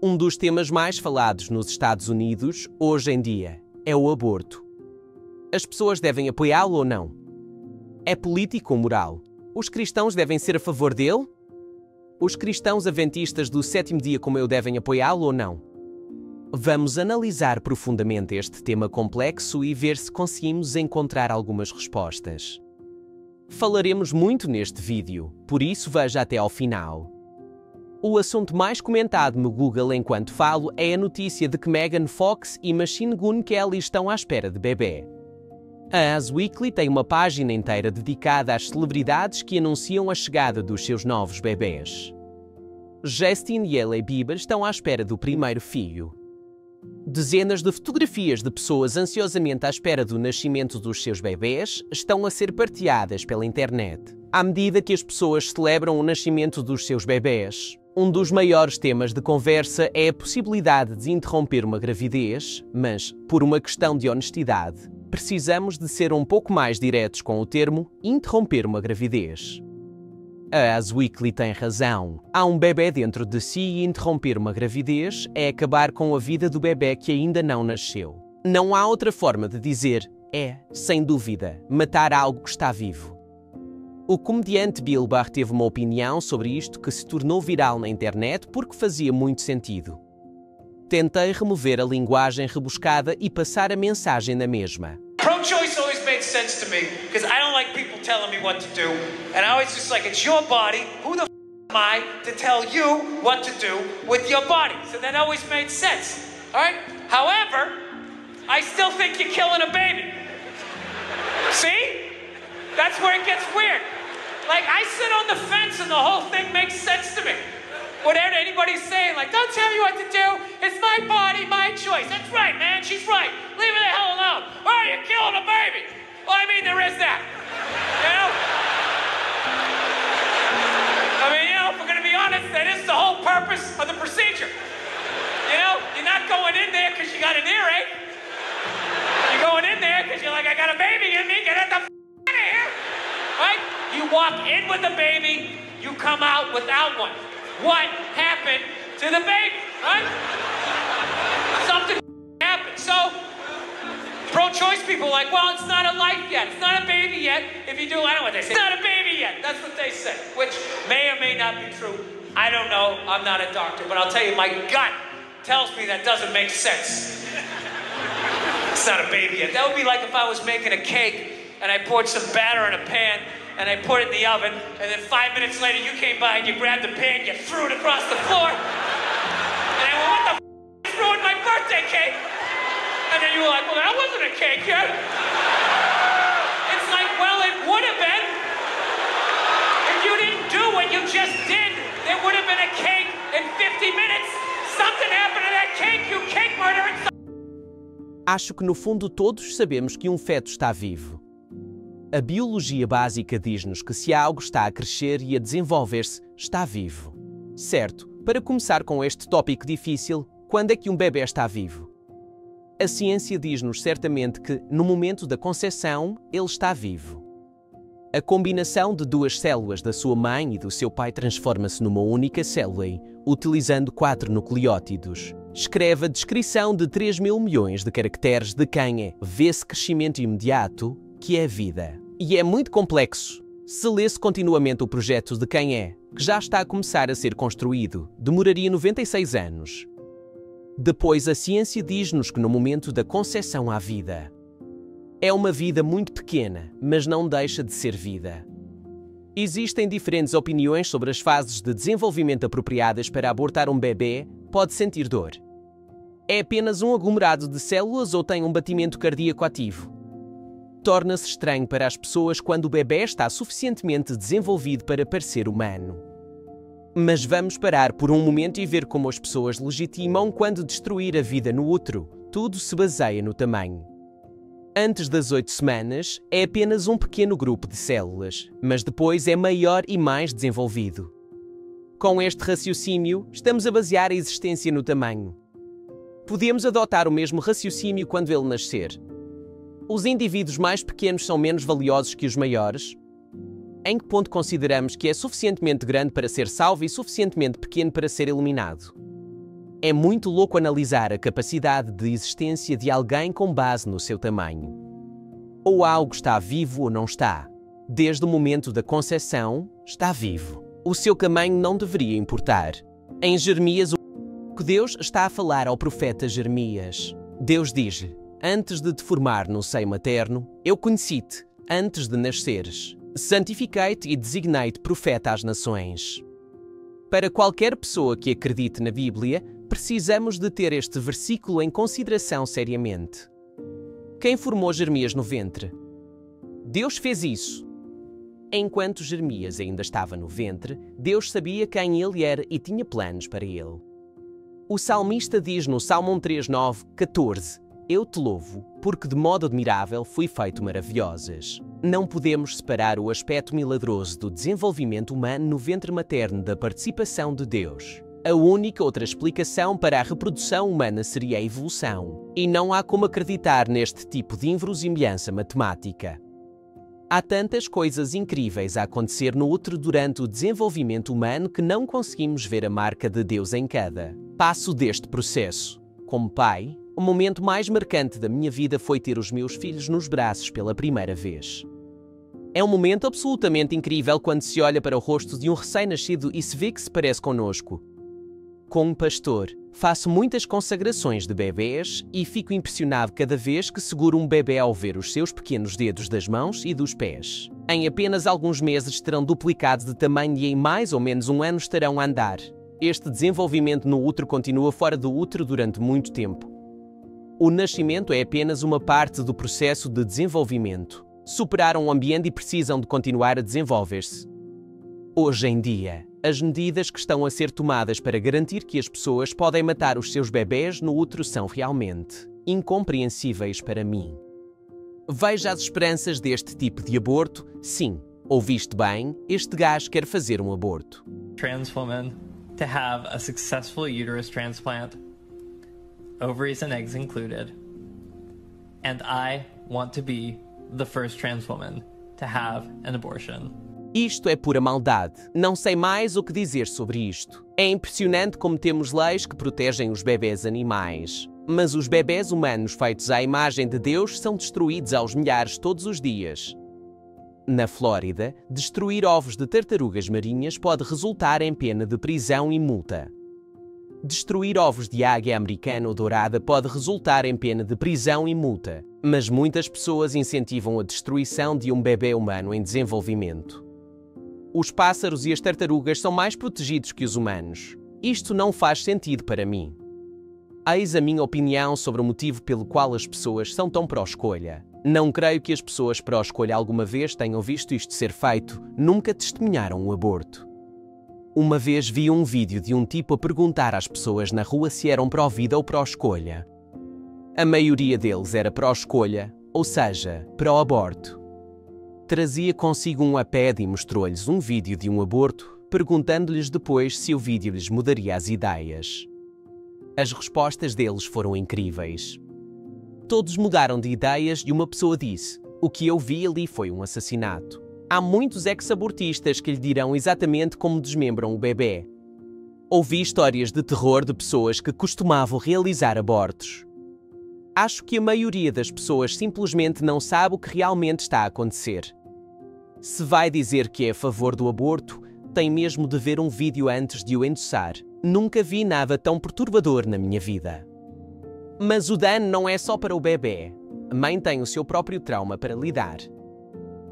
Um dos temas mais falados nos Estados Unidos, hoje em dia, é o aborto. As pessoas devem apoiá-lo ou não? É político ou moral? Os cristãos devem ser a favor dele? Os cristãos adventistas do sétimo dia como eu devem apoiá-lo ou não? Vamos analisar profundamente este tema complexo e ver se conseguimos encontrar algumas respostas. Falaremos muito neste vídeo, por isso veja até ao final. O assunto mais comentado no Google enquanto falo é a notícia de que Megan Fox e Machine Gun Kelly estão à espera de bebê. A Us Weekly tem uma página inteira dedicada às celebridades que anunciam a chegada dos seus novos bebês. Justin e Hailey Bieber estão à espera do primeiro filho. Dezenas de fotografias de pessoas ansiosamente à espera do nascimento dos seus bebês estão a ser partilhadas pela internet. À medida que as pessoas celebram o nascimento dos seus bebês, um dos maiores temas de conversa é a possibilidade de interromper uma gravidez, mas, por uma questão de honestidade, precisamos de ser um pouco mais diretos com o termo interromper uma gravidez. A Us Weekly tem razão. Há um bebê dentro de si e interromper uma gravidez é acabar com a vida do bebê que ainda não nasceu. Não há outra forma de dizer sem dúvida, matar algo que está vivo. O comediante Bill Burr teve uma opinião sobre isto que se tornou viral na internet porque fazia muito sentido. Tentei remover a linguagem rebuscada e passar a mensagem na mesma. Pro-choice always made sense to me because I don't like people telling me what to do, and I always just like, it's your body. Who the am I to tell you what to do with your body? So that always made sense. All right. However, I still think you're killing a baby. See? That's where it gets weird. Like, I sit on the fence and the whole thing makes sense to me. Whatever anybody's saying, like, don't tell me what to do. It's my body, my choice. That's right, man. She's right. Leave her the hell alone. Oh, you're killing a baby. Well, I mean, there is that. You know? I mean, you know, if we're going to be honest, that is the whole purpose of the procedure. You know? You're not going in there because you got an earache. You're going in there because you're like, I got a baby in me. Get the out of here. Right? You walk in with a baby. You come out without one. What happened to the baby, right? Something happened. So, pro-choice people are like, well, it's not a life yet. It's not a baby yet. If you do, I don't know what they say. It's not a baby yet. That's what they say, which may or may not be true. I don't know. I'm not a doctor. But I'll tell you, my gut tells me that doesn't make sense. It's not a baby yet. That would be like if I was making a cake and I poured some batter in a pan and I put it in the oven, and then 5 minutes later you came by and you grabbed the pan, you threw it across the floor, and I went, what the f*** you ruined my birthday cake? And then you were like, well, that wasn't a cake yet. It's like, well, it would have been. If you didn't do what you just did, there would have been a cake in 50 minutes. Something happened to that cake, you cake murdering. Acho que no fundo todos sabemos que um feto está vivo. A biologia básica diz-nos que se algo está a crescer e a desenvolver-se, está vivo. Certo, para começar com este tópico difícil, quando é que um bebê está vivo? A ciência diz-nos certamente que, no momento da concepção, ele está vivo. A combinação de duas células da sua mãe e do seu pai transforma-se numa única célula, utilizando 4 nucleótidos. Escreve a descrição de 3 mil milhões de caracteres de quem vê esse crescimento imediato, que é a vida. E é muito complexo. Se lesse continuamente o projeto de quem que já está a começar a ser construído, demoraria 96 anos. Depois, a ciência diz-nos que no momento da concepção há vida. É uma vida muito pequena, mas não deixa de ser vida. Existem diferentes opiniões sobre as fases de desenvolvimento apropriadas para abortar um bebê. Pode sentir dor. É apenas um aglomerado de células ou tem um batimento cardíaco ativo? Torna-se estranho para as pessoas quando o bebê está suficientemente desenvolvido para parecer humano. Mas vamos parar por um momento e ver como as pessoas legitimam quando destruir a vida no útero. Tudo se baseia no tamanho. Antes das 8 semanas, é apenas um pequeno grupo de células, mas depois é maior e mais desenvolvido. Com este raciocínio, estamos a basear a existência no tamanho. Podemos adotar o mesmo raciocínio quando ele nascer. Os indivíduos mais pequenos são menos valiosos que os maiores? Em que ponto consideramos que é suficientemente grande para ser salvo e suficientemente pequeno para ser eliminado? É muito louco analisar a capacidade de existência de alguém com base no seu tamanho. Ou algo está vivo ou não está. Desde o momento da concepção, está vivo. O seu tamanho não deveria importar. Em Jeremias, o que Deus está a falar ao profeta Jeremias. Deus diz-lhe: antes de te formar no seio materno, eu conheci-te, antes de nasceres. Santifiquei-te e designei-te profeta às nações. Para qualquer pessoa que acredite na Bíblia, precisamos de ter este versículo em consideração seriamente. Quem formou Jeremias no ventre? Deus fez isso. Enquanto Jeremias ainda estava no ventre, Deus sabia quem ele era e tinha planos para ele. O salmista diz no Salmo 3:9, 14: eu te louvo, porque de modo admirável fui feito maravilhosas. Não podemos separar o aspecto milagroso do desenvolvimento humano no ventre materno da participação de Deus. A única outra explicação para a reprodução humana seria a evolução, e não há como acreditar neste tipo de inverosimilhança matemática. Há tantas coisas incríveis a acontecer no útero durante o desenvolvimento humano que não conseguimos ver a marca de Deus em cada passo deste processo. Como pai, o momento mais marcante da minha vida foi ter os meus filhos nos braços pela primeira vez. É um momento absolutamente incrível quando se olha para o rosto de um recém-nascido e se vê que se parece conosco. Como pastor, faço muitas consagrações de bebês e fico impressionado cada vez que seguro um bebê ao ver os seus pequenos dedos das mãos e dos pés. Em apenas alguns meses terão duplicado de tamanho e em mais ou menos um ano estarão a andar. Este desenvolvimento no útero continua fora do útero durante muito tempo. O nascimento é apenas uma parte do processo de desenvolvimento. Superaram o ambiente e precisam de continuar a desenvolver-se. Hoje em dia, as medidas que estão a ser tomadas para garantir que as pessoas podem matar os seus bebés no útero são realmente incompreensíveis para mim. Veja as esperanças deste tipo de aborto. Sim, ouviste bem, este gajo quer fazer um aborto. Trans woman to have a successful uterus transplant, ovaries and eggs included, and I want to be the first trans woman to have an abortion. Isto é pura maldade. Não sei mais o que dizer sobre isto. É impressionante como temos leis que protegem os bebés animais. Mas os bebés humanos feitos à imagem de Deus são destruídos aos milhares todos os dias. Na Flórida, destruir ovos de tartarugas marinhas pode resultar em pena de prisão e multa. Destruir ovos de águia americana ou dourada pode resultar em pena de prisão e multa. Mas muitas pessoas incentivam a destruição de um bebê humano em desenvolvimento. Os pássaros e as tartarugas são mais protegidos que os humanos. Isto não faz sentido para mim. Eis a minha opinião sobre o motivo pelo qual as pessoas são tão pró-escolha. Não creio que as pessoas pró-escolha alguma vez tenham visto isto ser feito, nunca testemunharam um aborto. Uma vez vi um vídeo de um tipo a perguntar às pessoas na rua se eram pró-vida ou pró-escolha. A maioria deles era pró-escolha, ou seja, pró-aborto. Trazia consigo um iPad e mostrou-lhes um vídeo de um aborto, perguntando-lhes depois se o vídeo lhes mudaria as ideias. As respostas deles foram incríveis. Todos mudaram de ideias e uma pessoa disse: o que eu vi ali foi um assassinato. Há muitos ex-abortistas que lhe dirão exatamente como desmembram o bebê. Ouvi histórias de terror de pessoas que costumavam realizar abortos. Acho que a maioria das pessoas simplesmente não sabe o que realmente está a acontecer. Se vai dizer que é a favor do aborto, tem mesmo de ver um vídeo antes de o endossar. Nunca vi nada tão perturbador na minha vida. Mas o dano não é só para o bebê. A mãe tem o seu próprio trauma para lidar.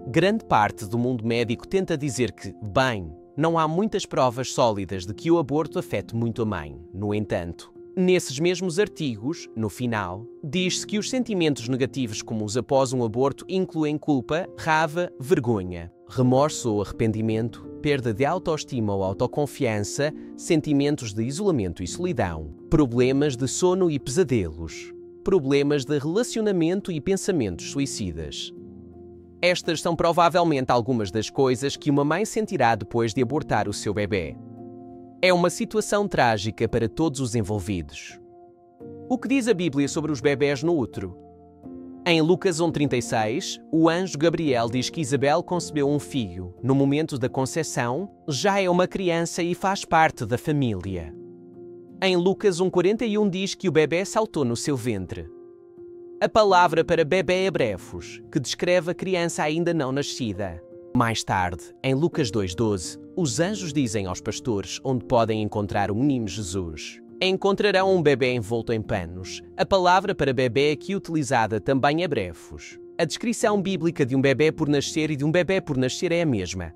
Grande parte do mundo médico tenta dizer que, bem, não há muitas provas sólidas de que o aborto afete muito a mãe. No entanto, nesses mesmos artigos, no final, diz-se que os sentimentos negativos comuns após um aborto incluem culpa, raiva, vergonha, remorso ou arrependimento, perda de autoestima ou autoconfiança, sentimentos de isolamento e solidão, problemas de sono e pesadelos, problemas de relacionamento e pensamentos suicidas. Estas são provavelmente algumas das coisas que uma mãe sentirá depois de abortar o seu bebê. É uma situação trágica para todos os envolvidos. O que diz a Bíblia sobre os bebés no útero? Em Lucas 1,36, o anjo Gabriel diz que Isabel concebeu um filho. No momento da concepção, já é uma criança e faz parte da família. Em Lucas 1:41 diz que o bebê saltou no seu ventre. A palavra para bebê é brefos, que descreve a criança ainda não nascida. Mais tarde, em Lucas 2:12, os anjos dizem aos pastores onde podem encontrar o menino Jesus. Encontrarão um bebê envolto em panos. A palavra para bebê aqui utilizada também é brefos. A descrição bíblica de um bebê por nascer e de um bebê por nascer é a mesma.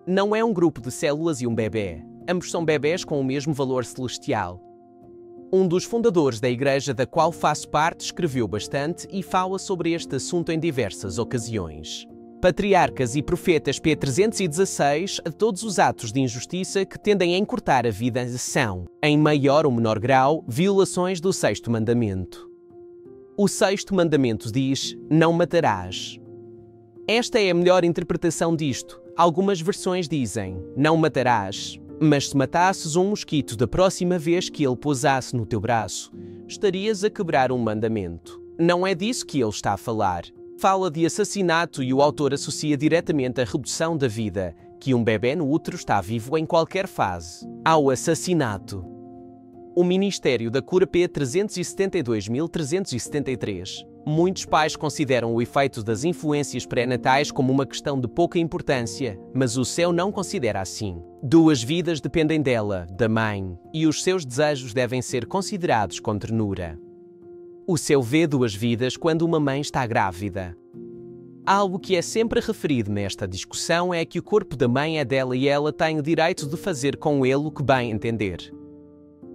Não é um grupo de células e um bebê. Ambos são bebés com o mesmo valor celestial. Um dos fundadores da igreja da qual faço parte escreveu bastante e fala sobre este assunto em diversas ocasiões. Patriarcas e Profetas p. 316, a todos os atos de injustiça que tendem a encurtar a vida são, em maior ou menor grau, violações do 6º mandamento. O 6º mandamento diz: não matarás. Esta é a melhor interpretação disto. Algumas versões dizem: não matarás. Mas se matasses um mosquito da próxima vez que ele pousasse no teu braço, estarias a quebrar um mandamento. Não é disso que ele está a falar. Fala de assassinato e o autor associa diretamente a redução da vida, que um bebê no útero está vivo em qualquer fase, ao assassinato. O Ministério da Cura p. 372.373. Muitos pais consideram o efeito das influências pré-natais como uma questão de pouca importância, mas o céu não considera assim. 2 vidas dependem dela, da mãe, e os seus desejos devem ser considerados com ternura. O céu vê 2 vidas quando uma mãe está grávida. Algo que é sempre referido nesta discussão é que o corpo da mãe é dela e ela tem o direito de fazer com ele o que bem entender.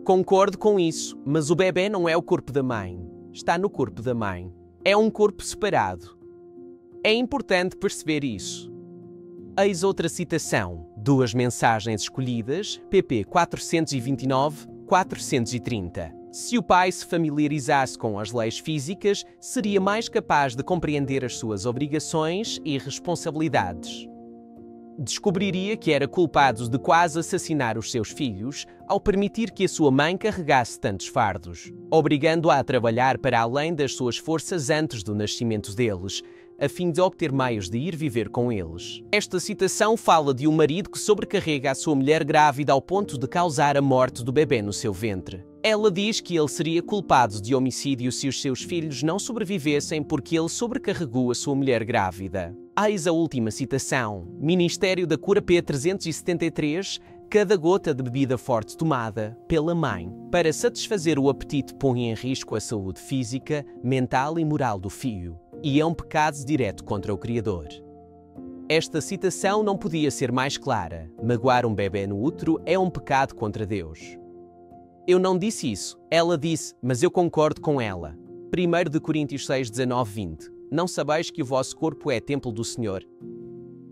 Concordo com isso, mas o bebê não é o corpo da mãe. Está no corpo da mãe. É um corpo separado. É importante perceber isso. Eis outra citação, 2 mensagens escolhidas, pp. 429-430. Se o pai se familiarizasse com as leis físicas, seria mais capaz de compreender as suas obrigações e responsabilidades. Descobriria que era culpado de quase assassinar os seus filhos ao permitir que a sua mãe carregasse tantos fardos, obrigando-a a trabalhar para além das suas forças antes do nascimento deles, a fim de obter meios de ir viver com eles. Esta citação fala de um marido que sobrecarrega a sua mulher grávida ao ponto de causar a morte do bebê no seu ventre. Ela diz que ele seria culpado de homicídio se os seus filhos não sobrevivessem porque ele sobrecarregou a sua mulher grávida. Eis a última citação. Ministério da Cura p. 373. Cada gota de bebida forte tomada pela mãe para satisfazer o apetite põe em risco a saúde física, mental e moral do filho, e é um pecado direto contra o Criador. Esta citação não podia ser mais clara. Magoar um bebê no útero é um pecado contra Deus. Eu não disse isso. Ela disse, mas eu concordo com ela. 1 Coríntios 6, 19, 20. Não sabeis que o vosso corpo é templo do Senhor?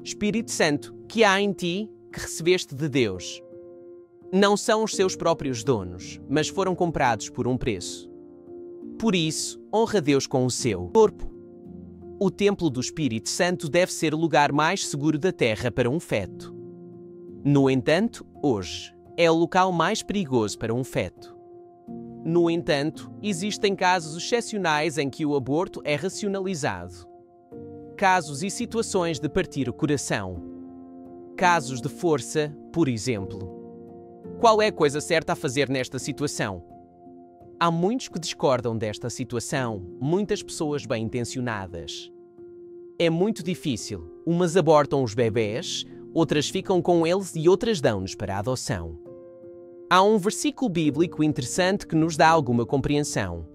Espírito Santo, que há em ti, que recebeste de Deus. Não são os seus próprios donos, mas foram comprados por um preço. Por isso, honra Deus com o seu corpo. O templo do Espírito Santo deve ser o lugar mais seguro da terra para um feto. No entanto, hoje, é o local mais perigoso para um feto. No entanto, existem casos excepcionais em que o aborto é racionalizado. Casos e situações de partir o coração. Casos de força, por exemplo. Qual é a coisa certa a fazer nesta situação? Há muitos que discordam desta situação, muitas pessoas bem-intencionadas. É muito difícil. Umas abortam os bebés, outras ficam com eles e outras dão-nos para a adoção. Há um versículo bíblico interessante que nos dá alguma compreensão.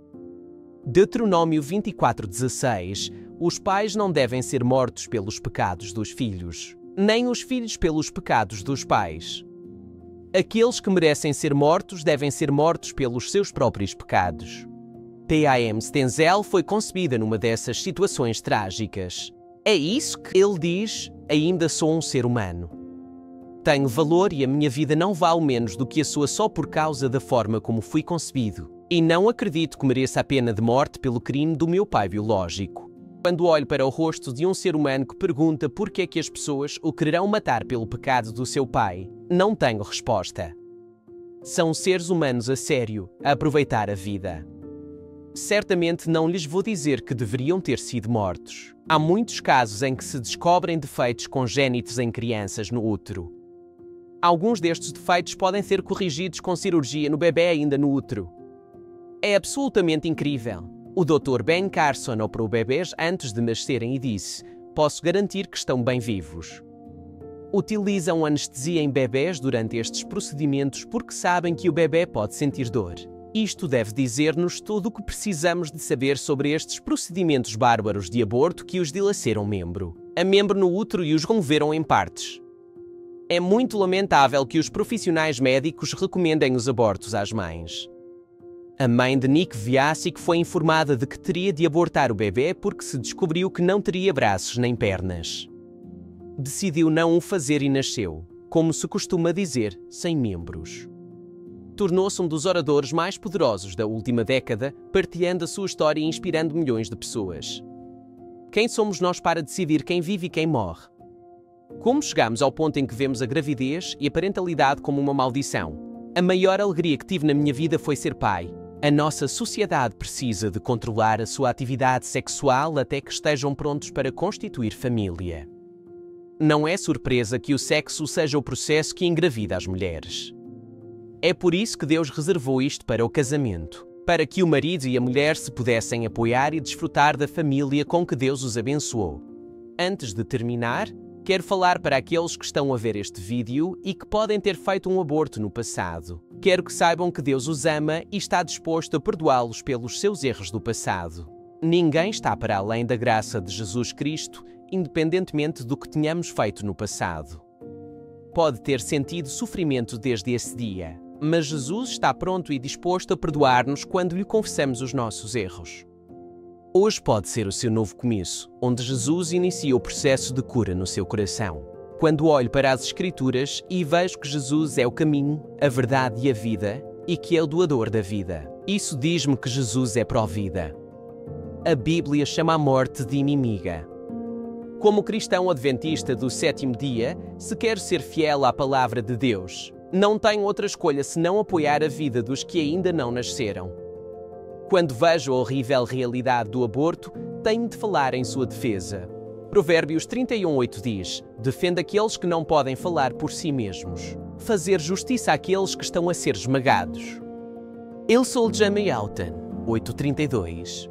Deuteronômio 24:16. Os pais não devem ser mortos pelos pecados dos filhos, nem os filhos pelos pecados dos pais. Aqueles que merecem ser mortos devem ser mortos pelos seus próprios pecados. T.A.M. Stenzel foi concebida numa dessas situações trágicas. É isso que ele diz: ainda sou um ser humano. Tenho valor e a minha vida não vale menos do que a sua só por causa da forma como fui concebido. E não acredito que mereça a pena de morte pelo crime do meu pai biológico. Quando olho para o rosto de um ser humano que pergunta por que é que as pessoas o quererão matar pelo pecado do seu pai, não tenho resposta. São seres humanos a sério, a aproveitar a vida. Certamente não lhes vou dizer que deveriam ter sido mortos. Há muitos casos em que se descobrem defeitos congénitos em crianças no útero. Alguns destes defeitos podem ser corrigidos com cirurgia no bebê ainda no útero. É absolutamente incrível. O Dr. Ben Carson operou bebês antes de nascerem e disse: "Posso garantir que estão bem vivos." Utilizam anestesia em bebés durante estes procedimentos porque sabem que o bebê pode sentir dor. Isto deve dizer-nos tudo o que precisamos de saber sobre estes procedimentos bárbaros de aborto que os dilaceram a membro no útero e os removeram em partes. É muito lamentável que os profissionais médicos recomendem os abortos às mães. A mãe de Nick Vujicic foi informada de que teria de abortar o bebê porque se descobriu que não teria braços nem pernas. Decidiu não o fazer e nasceu, como se costuma dizer, sem membros. Tornou-se um dos oradores mais poderosos da última década, partilhando a sua história e inspirando milhões de pessoas. Quem somos nós para decidir quem vive e quem morre? Como chegamos ao ponto em que vemos a gravidez e a parentalidade como uma maldição? A maior alegria que tive na minha vida foi ser pai. A nossa sociedade precisa de controlar a sua atividade sexual até que estejam prontos para constituir família. Não é surpresa que o sexo seja o processo que engravida as mulheres. É por isso que Deus reservou isto para o casamento, para que o marido e a mulher se pudessem apoiar e desfrutar da família com que Deus os abençoou. Antes de terminar, quero falar para aqueles que estão a ver este vídeo e que podem ter feito um aborto no passado. Quero que saibam que Deus os ama e está disposto a perdoá-los pelos seus erros do passado. Ninguém está para além da graça de Jesus Cristo, independentemente do que tenhamos feito no passado. Pode ter sentido sofrimento desde esse dia, mas Jesus está pronto e disposto a perdoar-nos quando lhe confessamos os nossos erros. Hoje pode ser o seu novo começo, onde Jesus inicia o processo de cura no seu coração. Quando olho para as Escrituras e vejo que Jesus é o caminho, a verdade e a vida, e que é o doador da vida, isso diz-me que Jesus é pró-vida. A Bíblia chama a morte de inimiga. Como cristão adventista do sétimo dia, se quero ser fiel à palavra de Deus, não tenho outra escolha senão apoiar a vida dos que ainda não nasceram. Quando vejo a horrível realidade do aborto, tenho de falar em sua defesa. Provérbios 31:8 diz: "Defenda aqueles que não podem falar por si mesmos. Fazer justiça àqueles que estão a ser esmagados." Eu sou Jamie Houghton, 832.